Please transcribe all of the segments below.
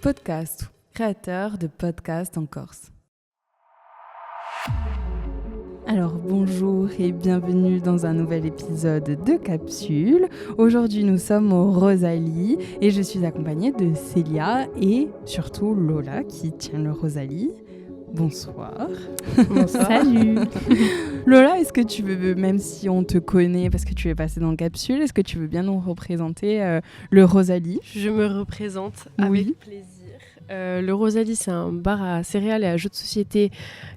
Podcast, créateur de podcasts en Corse. Alors bonjour et bienvenue dans un nouvel épisode de Capsule. Aujourd'hui nous sommes au Rosalie et je suis accompagnée de Célia et surtout Lola qui tient le Rosalie. Bonsoir. Bonsoir. Salut. Lola, est-ce que tu veux, même si on te connaît parce que tu es passée dans le Capsule, est-ce que tu veux bien nous représenter le Rosalie ? Je me représente avec plaisir. Le Rosalie, c'est un bar à céréales et à jeux de société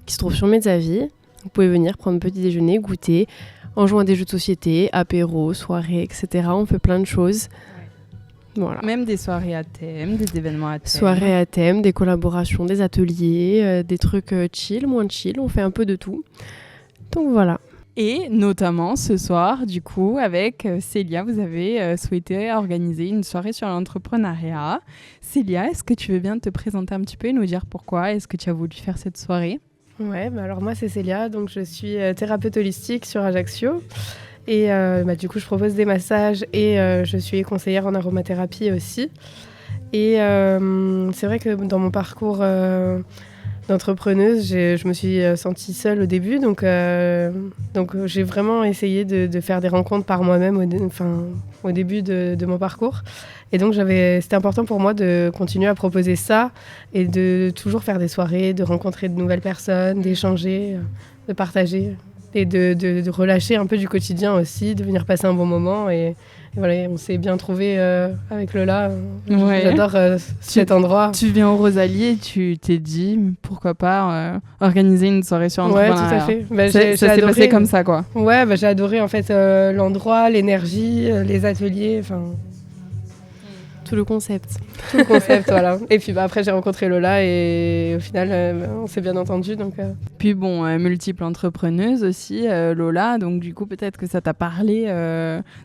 qui se trouve sur Mezzavie. Vous pouvez venir prendre petit déjeuner, goûter, en jouant à des jeux de société, apéro, soirée, etc. On fait plein de choses. Voilà. Même des soirées à thème, des événements à thème. Soirées à thème, des collaborations, des ateliers, des trucs chill, moins chill. On fait un peu de tout. Donc voilà. Et notamment ce soir, du coup, avec Célia, vous avez souhaité organiser une soirée sur l'entrepreneuriat. Célia, est-ce que tu veux bien te présenter un petit peu et nous dire pourquoi est-ce que tu as voulu faire cette soirée ? Ouais, alors moi c'est Célia, donc je suis thérapeute holistique sur Ajaccio. Et du coup, je propose des massages et je suis conseillère en aromathérapie aussi. Et c'est vrai que dans mon parcours d'entrepreneuse, je me suis sentie seule au début. Donc j'ai vraiment essayé de faire des rencontres par moi-même au début de mon parcours. Et donc, c'était important pour moi de continuer à proposer ça et de toujours faire des soirées, de rencontrer de nouvelles personnes, d'échanger, de partager. Et de relâcher un peu du quotidien aussi, de venir passer un bon moment. Et voilà, on s'est bien trouvé avec Lola. Ouais. J'adore cet endroit. Tu viens au Rosalie et tu t'es dit, pourquoi pas organiser une soirée sur l'entrepreneuriat. Ouais, tout à fait. Ça s'est passé comme ça, quoi. Ouais, j'ai adoré en fait l'endroit, l'énergie, les ateliers, tout le concept. Voilà. Et puis après, j'ai rencontré Lola et au final, on s'est bien entendu. Puis multiple entrepreneuse aussi, Lola. Donc du coup, peut-être que ça t'a parlé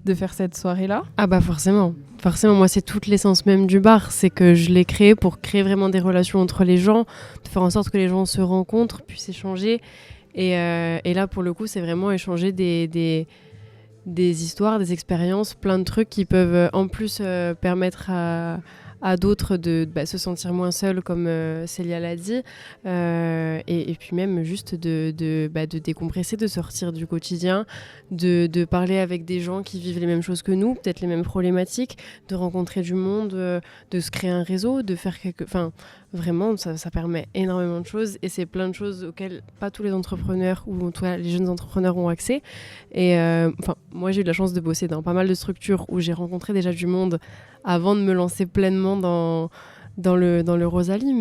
de faire cette soirée-là ? Ah bah forcément. Forcément, moi, c'est toute l'essence même du bar. C'est que je l'ai créé pour créer vraiment des relations entre les gens, de faire en sorte que les gens se rencontrent, puissent échanger. Et là, pour le coup, c'est vraiment échanger des histoires, des expériences, plein de trucs qui peuvent en plus permettre à d'autres de se sentir moins seuls, comme Célia l'a dit, et puis même juste de décompresser, de sortir du quotidien, de parler avec des gens qui vivent les mêmes choses que nous, peut-être les mêmes problématiques, de rencontrer du monde, de se créer un réseau, de faire vraiment, ça permet énormément de choses et c'est plein de choses auxquelles pas tous les entrepreneurs ou en tout cas les jeunes entrepreneurs ont accès. Et moi, j'ai eu de la chance de bosser dans pas mal de structures où j'ai rencontré déjà du monde avant de me lancer pleinement dans le Rosalie.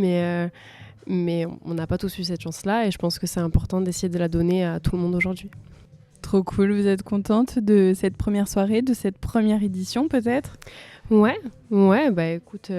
Mais on n'a pas tous eu cette chance-là et je pense que c'est important d'essayer de la donner à tout le monde aujourd'hui. Trop cool, vous êtes contente de cette première soirée, de cette première édition peut-être ? Ouais, écoute...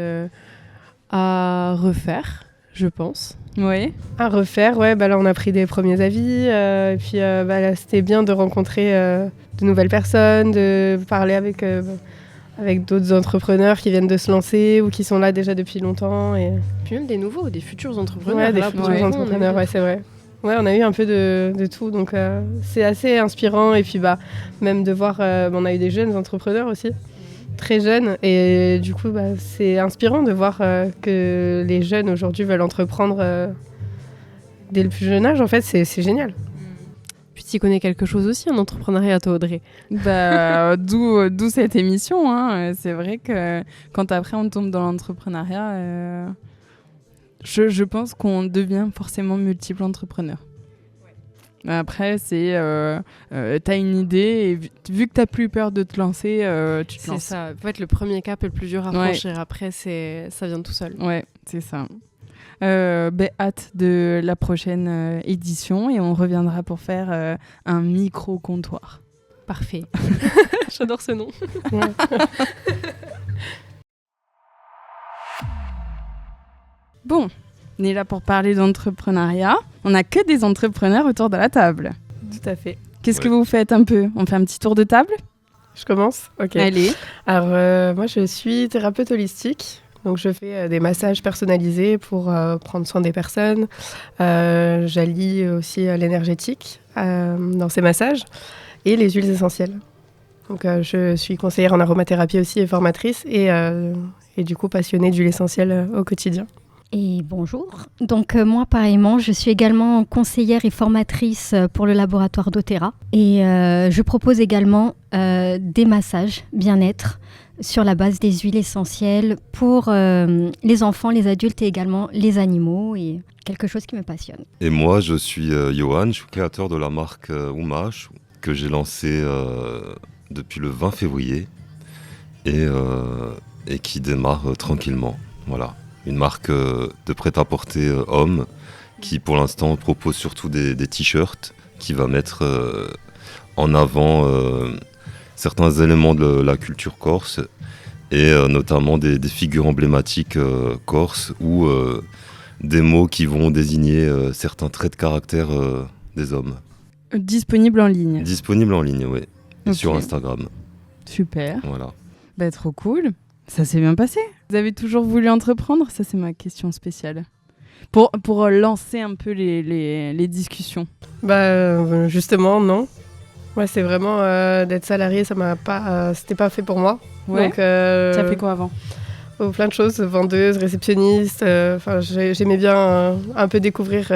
à refaire, je pense. Oui. À refaire, là on a pris des premiers avis, et puis là, c'était bien de rencontrer de nouvelles personnes, de parler avec d'autres entrepreneurs qui viennent de se lancer ou qui sont là déjà depuis longtemps. Et puis même des nouveaux, des futurs entrepreneurs. Ouais, des futurs entrepreneurs, c'est vrai. Ouais, on a eu un peu de tout, donc c'est assez inspirant. Et puis même de voir, on a eu des jeunes entrepreneurs aussi. Très jeunes et du coup c'est inspirant de voir que les jeunes aujourd'hui veulent entreprendre dès le plus jeune âge. En fait c'est génial. Puis tu connais quelque chose aussi en entrepreneuriat, toi Audrey? D'où cette émission hein. C'est vrai que quand après on tombe dans l'entrepreneuriat je pense qu'on devient forcément multiple entrepreneur. Après, c'est t'as une idée et vu que t'as plus peur de te lancer, tu te lances. C'est ça. En fait, le premier cap est le plus dur à franchir. Après, ça vient tout seul. Ouais, c'est ça. Hâte de la prochaine édition et on reviendra pour faire un micro-comptoir. Parfait. J'adore ce nom. Ouais. Bon. On est là pour parler d'entrepreneuriat. On n'a que des entrepreneurs autour de la table. Tout à fait. Qu'est-ce que vous faites un peu ? On fait un petit tour de table ? Je commence ? Ok. Allez. Alors, moi, je suis thérapeute holistique. Donc, je fais des massages personnalisés pour prendre soin des personnes. J'allie aussi l'énergétique dans ces massages et les huiles essentielles. Donc, je suis conseillère en aromathérapie aussi et formatrice et du coup passionnée d'huile essentielle au quotidien. Et bonjour. Donc moi, pareillement, je suis également conseillère et formatrice pour le laboratoire doTERRA. Et je propose également des massages bien-être sur la base des huiles essentielles pour les enfants, les adultes et également les animaux. Et quelque chose qui me passionne. Et moi, je suis Johan, je suis créateur de la marque Oumash que j'ai lancée depuis le 20 février et qui démarre tranquillement. Voilà. Une marque de prêt-à-porter homme qui pour l'instant propose surtout des t-shirts qui va mettre en avant certains éléments de la culture corse et notamment des figures emblématiques corse ou des mots qui vont désigner certains traits de caractère des hommes. Disponible en ligne. Disponible en ligne, oui. Et Ok. sur Instagram. Super. Voilà. Bah, trop cool. Ça s'est bien passé. Vous avez toujours voulu entreprendre? Ça, c'est ma question spéciale. Pour lancer un peu les discussions. Justement, non. Moi, c'est vraiment d'être salariée, ça m'a pas, c'était pas fait pour moi. Ouais. Donc, Tu as fait quoi avant? plein de choses, vendeuse, réceptionniste. J'aimais bien un peu découvrir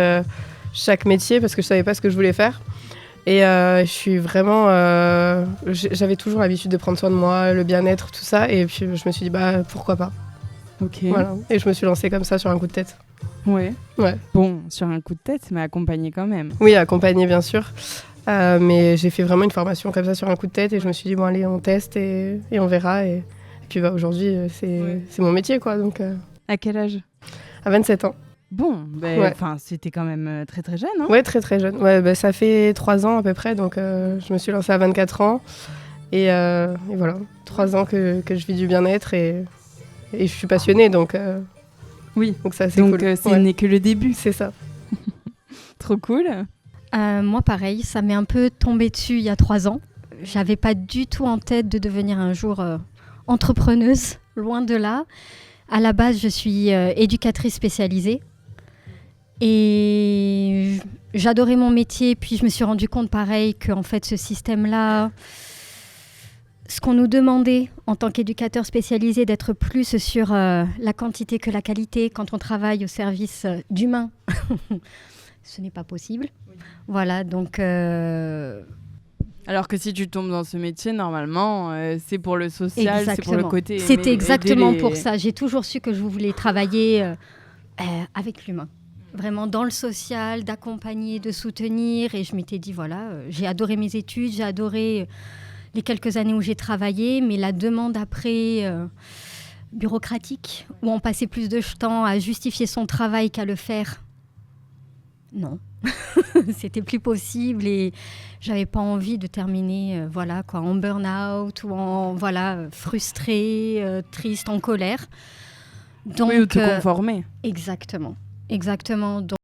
chaque métier parce que je savais pas ce que je voulais faire. Et je suis vraiment, j'avais toujours l'habitude de prendre soin de moi, le bien-être, tout ça. Et puis je me suis dit pourquoi pas. Ok. Voilà. Et je me suis lancée comme ça sur un coup de tête. Ouais. Ouais. Bon, sur un coup de tête, mais accompagné quand même. Oui, accompagnée bien sûr. Mais j'ai fait vraiment une formation comme ça sur un coup de tête et je me suis dit bon allez on teste et on verra. Et puis aujourd'hui c'est mon métier quoi. Donc À quel âge? à 27 ans. Bon, Ouais. c'était quand même très très jeune, hein? Ouais, très très jeune. Ouais, ça fait 3 ans à peu près, donc je me suis lancée à 24 ans. Et voilà, 3 ans que je vis du bien-être et je suis passionnée, donc Oui. donc ça c'est Donc cool. ce Ouais, n'est que le début. c'est ça. Trop cool. Moi, pareil, ça m'est un peu tombé dessus il y a 3 ans. J'avais pas du tout en tête de devenir un jour entrepreneuse, loin de là. À la base, je suis éducatrice spécialisée. Et j'adorais mon métier, puis je me suis rendu compte pareil qu'en fait ce système-là, ce qu'on nous demandait en tant qu'éducateur spécialisé d'être plus sur la quantité que la qualité quand on travaille au service d'humains, ce n'est pas possible. Oui. Voilà, donc... Alors que si tu tombes dans ce métier, normalement, c'est pour le social, c'est pour le côté... C'était exactement aider les... pour ça. J'ai toujours su que je voulais travailler avec l'humain. Vraiment dans le social, d'accompagner, de soutenir. Et je m'étais dit, voilà, j'ai adoré mes études, j'ai adoré les quelques années où j'ai travaillé, mais la demande après bureaucratique, où on passait plus de temps à justifier son travail qu'à le faire, non. C'était plus possible et j'avais pas envie de terminer en burn-out ou en frustrée, triste, en colère. Donc, oui, ou te conformer. Exactement. Donc